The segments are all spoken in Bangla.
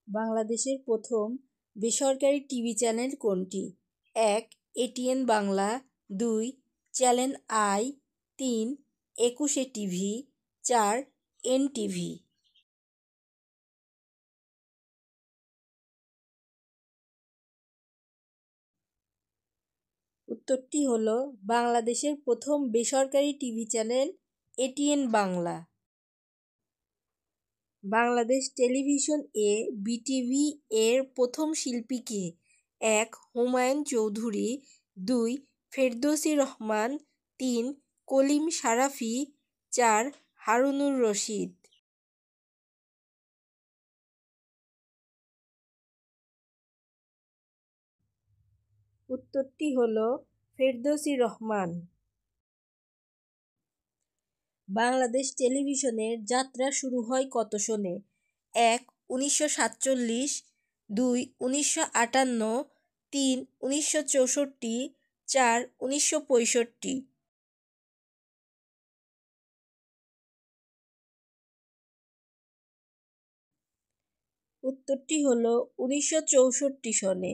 বাংলাদেশের প্রথম বেসরকারি টিভি চ্যানেল কোনটি? ১. ATN Bangla, ২. Channel I, ৩. Ekushey TV, ৪. NTV. উত্তরটি হলো বাংলাদেশের প্রথম বেসরকারি TV channel ATN Bangla. Bangladesh television এ বিটিভি এর প্রথম শিল্পী কে? ১. হুমায়ুন চৌধুরী, ২. ফেরদৌসী রহমান, ৩. কলিম শারাফি, ৪. হারুনুর রশিদ। উত্তরটি হলো ফেরদৌসী রহমান। বাংলাদেশ টেলিভিশনের যাত্রা শুরু হয় কত সনে? ১. ১৯৪৭, ২. ১৯৫৮, ৩. ১৯৬৪, ৪. ১৯৬৫। উত্তরটি হলো ১৯৬৪ সনে।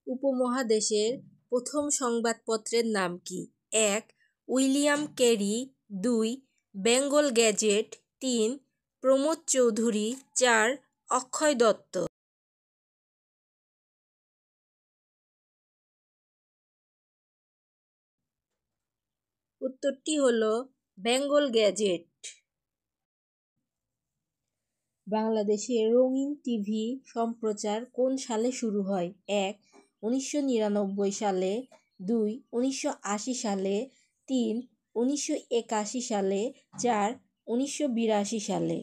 উপমহাদেশের প্রথম সংবাদপত্রের নাম কি? ১. William carry, ২. Bengal gadget, ৩. Pramod Chowdhury, ৪. অক্ষয় দত্ত। উত্তরটি হলো বেঙ্গল গ্যাজেট। বাংলাদেশে রঙিন টিভি সম্প্রচার কোন সালে শুরু হয়? ১. ১৯৯৯ সালে, ২. ১৯৮০ সালে, ৩. ১৯৮১ সালে, ৪. ১৯৮২ সালে।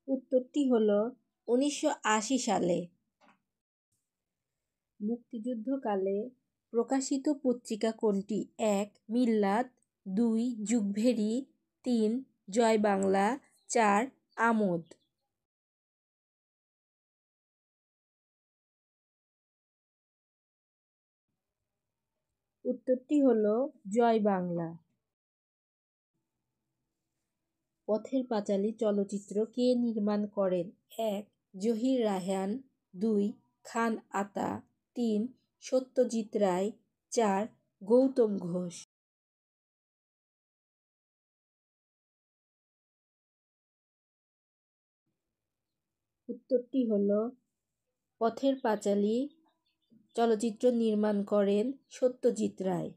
উত্তরটি হলো ১৯৮০ সালে। মুক্তিযুদ্ধকালে প্রকাশিত পত্রিকা কোনটি? ১. মিল্লাত, ২. যুগভেরি, ৩. জয় বাংলা, ৪. আমোদ। উত্তরটি হলো জয় বাংলা। পথের পাঁচালী চলচ্চিত্র কে নির্মাণ করেন? ১. জহির রায়হান, ২. খান আতা, ৩. সত্যজিৎ রায়, ৪. গৌতম ঘোষ। উত্তরটি হলো পথের পাঁচালী চলচ্চিত্র নির্মাণ করেন সত্যজিৎ রায়।